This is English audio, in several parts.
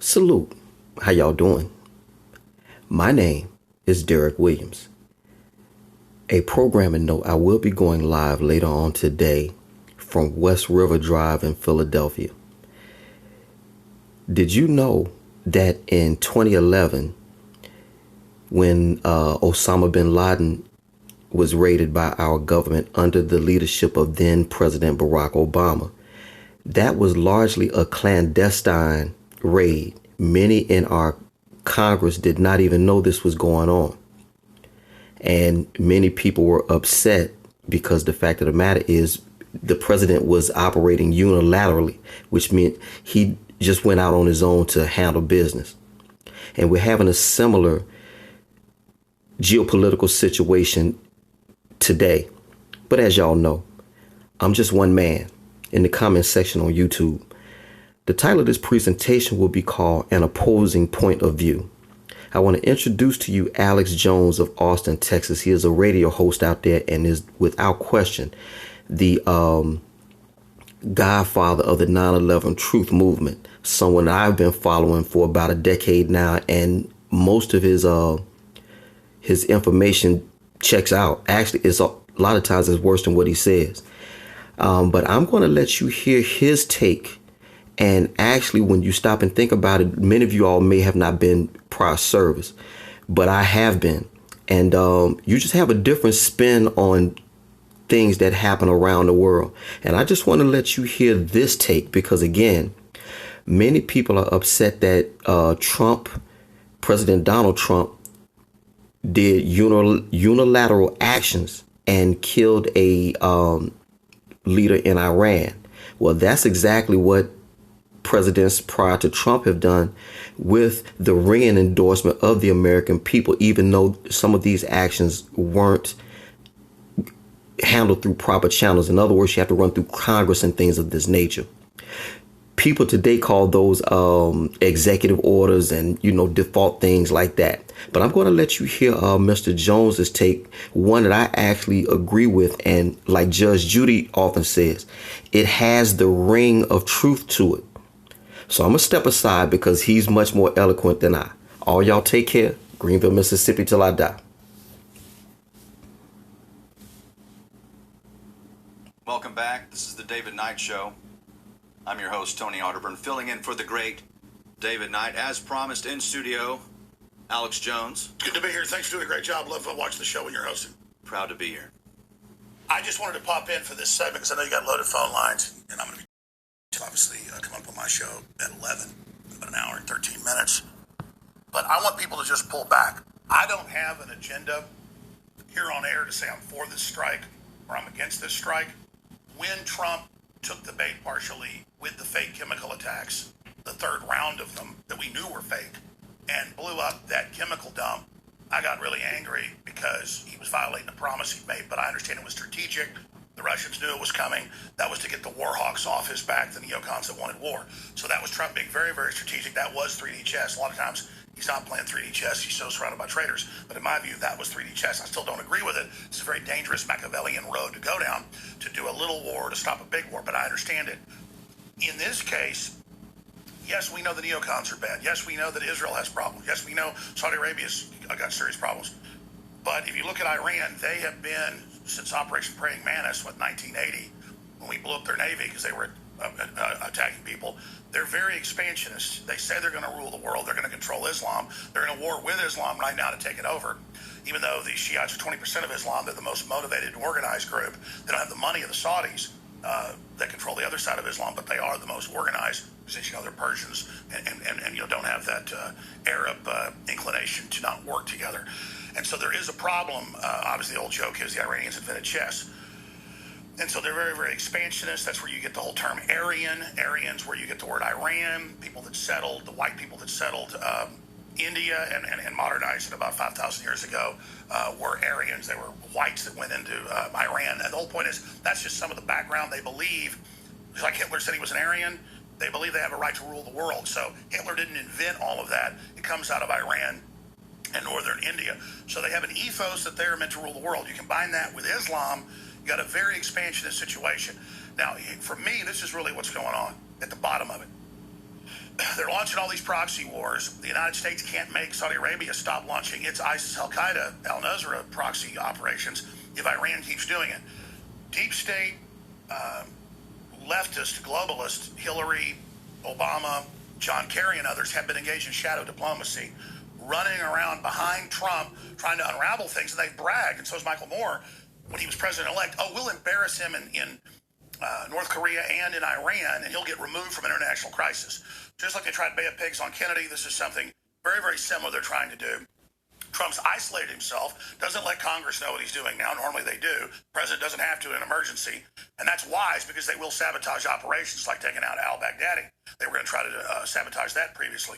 Salute. How y'all doing? My name is Derrick Williams. A programming note, I will be going live later on today from West River Drive in Philadelphia. Did you know that in 2011, when Osama bin Laden was raided by our government under the leadership of then President Barack Obama, that was largely a clandestine raid. Many in our Congress did not even know this was going on. And many people were upset because the fact of the matter is the president was operating unilaterally, which meant he just went out on his own to handle business. And we're having a similar geopolitical situation today. But as y'all know, I'm just one man. In the comment section on YouTube, the title of this presentation will be called An Opposing Point of View. I want to introduce to you Alex Jones of Austin, Texas. He is a radio host out there and is without question the godfather of the 9/11 truth movement, someone that I've been following for about a decade now, and most of his information checks out. Actually, it's a lot of times it's worse than what he says. But I'm going to let you hear his take. And actually, when you stop and think about it, many of you all may have not been prior service, but I have been. And you just have a different spin on things that happen around the world. And I just want to let you hear this take because, again, many people are upset that President Donald Trump, did unilateral actions and killed a leader in Iran. Well, that's exactly what presidents prior to Trump have done with the ringing endorsement of the American people, even though some of these actions weren't handled through proper channels. In other words, you have to run through Congress and things of this nature. People today call those executive orders and, default things like that. But I'm going to let you hear Mr. Jones's take, one that I actually agree with. And like Judge Judy often says, it has the ring of truth to it. So I'm going to step aside because he's much more eloquent than I. All y'all take care. Greenville, Mississippi till I die. Welcome back. This is the David Knight Show. I'm your host, Tony Otterburn, filling in for the great David Knight. As promised, in studio, Alex Jones. Good to be here. Thanks for doing a great job. Love watching the show when you're hosting. Proud to be here. I just wanted to pop in for this segment because I know you got loaded phone lines, and I'm going to be obviously come up on my show at 11, about an hour and 13 minutes. But I want people to just pull back. I don't have an agenda here on air to say I'm for this strike or I'm against this strike. When Trump took the bait partially with the fake chemical attacks, the third round of them that we knew were fake, and blew up that chemical dump, I got really angry because he was violating the promise he made, but I understand it was strategic. The Russians knew it was coming. That was to get the war hawks off his back, the neocons that wanted war. So that was Trump being very, very strategic. That was 3D chess. A lot of times he's not playing 3D chess. He's so surrounded by traitors. But in my view, that was 3D chess. I still don't agree with it. It's a very dangerous Machiavellian road to go down, to do a little war to stop a big war, but I understand it. In this case, yes, we know the neocons are bad. Yes, we know that Israel has problems. Yes, we know Saudi Arabia's got serious problems. But if you look at Iran, they have been, since Operation Praying Mantis, 1980, when we blew up their navy because they were attacking people, they're very expansionist. They say they're going to rule the world. They're going to control Islam. They're in a war with Islam right now to take it over. Even though the Shiites are 20% of Islam, they're the most motivated and organized group. They don't have the money of the Saudis that control the other side of Islam, but they are the most organized since, they're Persians and don't have that Arab inclination to not work together. And so there is a problem. Obviously, the old joke is the Iranians invented chess. And so they're very, very expansionist. That's where you get the whole term Aryan. Aryan's where you get the word Iran, people that settled, the white people that settled India and modernized it about 5,000 years ago were Aryans. They were whites that went into Iran. And the whole point is that's just some of the background. They believe, just like Hitler said he was an Aryan, they believe they have a right to rule the world. So Hitler didn't invent all of that. It comes out of Iran and northern India. So they have an ethos that they're meant to rule the world. You combine that with Islam, you got a very expansionist situation. Now, for me, this is really what's going on at the bottom of it. they're launching all these proxy wars. The United States can't make Saudi Arabia stop launching its ISIS, Al-Qaeda, Al-Nusra proxy operations if Iran keeps doing it. Deep state, leftist, globalist, Hillary, Obama, John Kerry, and others have been engaged in shadow diplomacy, running around behind Trump, trying to unravel things, and they've bragged, and so is Michael Moore when he was president-elect, oh, we'll embarrass him in North Korea and in Iran, and he'll get removed from international crisis. Just like they tried Bay of Pigs on Kennedy, this is something very, very similar they're trying to do. Trump's isolated himself, doesn't let Congress know what he's doing now. Normally they do. The president doesn't have to in an emergency. And that's wise because they will sabotage operations like taking out al-Baghdadi. They were going to try to sabotage that previously.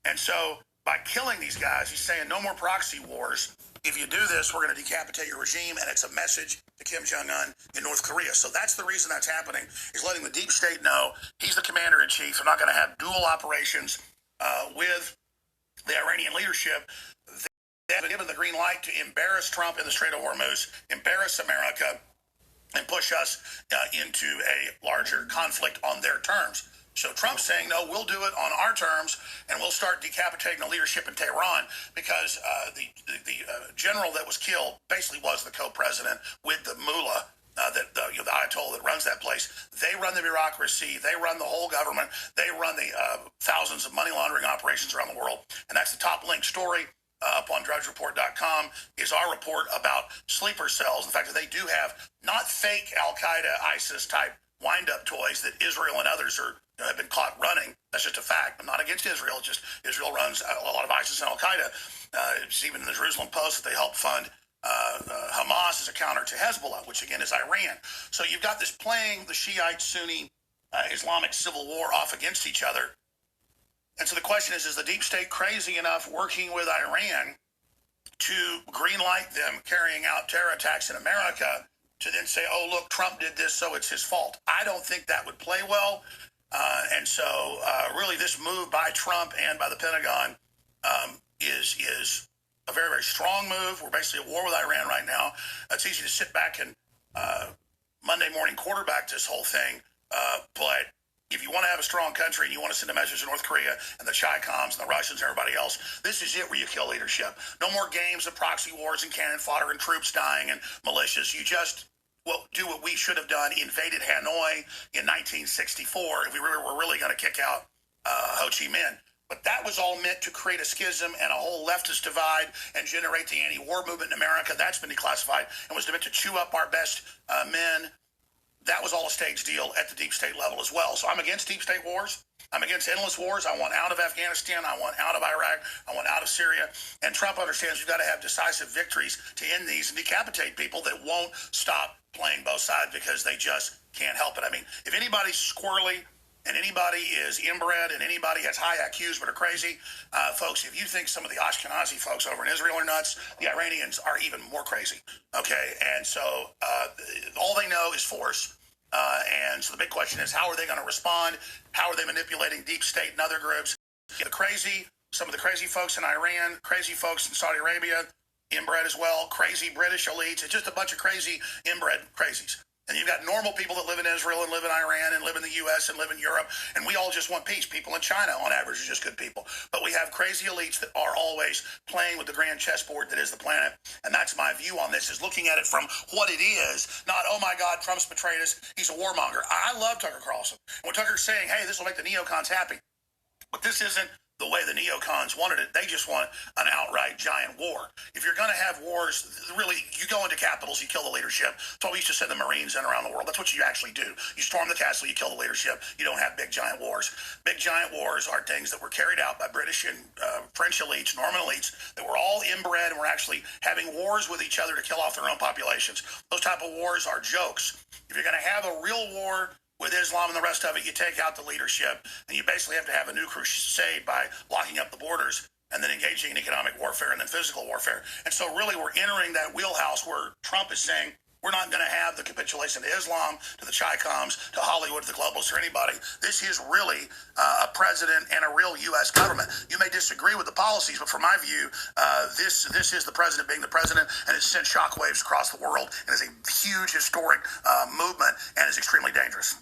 And so by killing these guys, he's saying no more proxy wars. If you do this, we're going to decapitate your regime. And it's a message to Kim Jong-un in North Korea. So that's the reason that's happening, is letting the deep state know he's the commander-in-chief. They're not going to have dual operations with the Iranian leadership. They've been given the green light to embarrass Trump in the Strait of Hormuz, embarrass America, and push us into a larger conflict on their terms. So Trump's saying, no, we'll do it on our terms, and we'll start decapitating the leadership in Tehran, because the general that was killed basically was the co-president with the mullah, the Ayatollah that runs that place. They run the bureaucracy. They run the whole government. They run the thousands of money laundering operations around the world. And that's the top linked story up on drudgereport.com is our report about sleeper cells. The fact that they do have not fake Al-Qaeda, ISIS type wind-up toys that Israel and others have been caught running. That's just a fact. I'm not against Israel. It's just Israel runs a lot of ISIS and Al-Qaeda. It's even in the Jerusalem Post that they help fund Hamas as a counter to Hezbollah, which again is Iran. So you've got this playing the Shiite-Sunni Islamic civil war off against each other. And so the question is the deep state crazy enough working with Iran to greenlight them carrying out terror attacks in America to then say, oh, look, Trump did this, so it's his fault? I don't think that would play well. And so really this move by Trump and by the Pentagon is a very, very strong move. We're basically at war with Iran right now. It's easy to sit back and Monday morning quarterback this whole thing. But if you want to have a strong country and you want to send a message to North Korea and the Chi-Coms and the Russians and everybody else, this is it where you kill leadership. No more games of proxy wars and cannon fodder and troops dying and militias. You just do what we should have done, invaded Hanoi in 1964 if we were really going to kick out Ho Chi Minh. But that was all meant to create a schism and a whole leftist divide and generate the anti-war movement in America. That's been declassified and was meant to chew up our best men. That was all a staged deal at the deep state level as well. So I'm against deep state wars. I'm against endless wars. I want out of Afghanistan. I want out of Iraq. I want out of Syria. And Trump understands you've got to have decisive victories to end these and decapitate people that won't stop playing both sides because they just can't help it. I mean, if anybody's squirrely and anybody is inbred and anybody has high IQs but are crazy, folks, if you think some of the Ashkenazi folks over in Israel are nuts, the Iranians are even more crazy. Okay, and so all they know is force. And so the big question is, how are they going to respond? How are they manipulating deep state and other groups? Some of the crazy folks in Iran, crazy folks in Saudi Arabia, inbred as well, crazy British elites. It's just a bunch of crazy inbred crazies. And you've got normal people that live in Israel and live in Iran and live in the U.S. and live in Europe. And we all just want peace. People in China, on average, are just good people. But we have crazy elites that are always playing with the grand chessboard that is the planet. And that's my view on this, is looking at it from what it is, not, oh, my God, Trump's betrayed us. He's a warmonger. I love Tucker Carlson. When Tucker's saying, hey, this will make the neocons happy. But this isn't the way the neocons wanted it. They just want an outright giant war. If you're going to have wars, really, you go into capitals, you kill the leadership. That's why we used to send the Marines in around the world. That's what you actually do. You storm the castle, you kill the leadership. You don't have big giant wars. Big giant wars are things that were carried out by British and French elites, Norman elites, that were all inbred and were actually having wars with each other to kill off their own populations. Those type of wars are jokes. If you're going to have a real war with Islam and the rest of it, you take out the leadership, and you basically have to have a new crusade by locking up the borders and then engaging in economic warfare and then physical warfare. And so really we're entering that wheelhouse where Trump is saying, we're not going to have the capitulation to Islam, to the Chi-Coms, to Hollywood, to the globalists, or anybody. This is really a president and a real U.S. government. You may disagree with the policies, but from my view, this is the president being the president, and it's sent shockwaves across the world, and is a huge historic movement, and is extremely dangerous.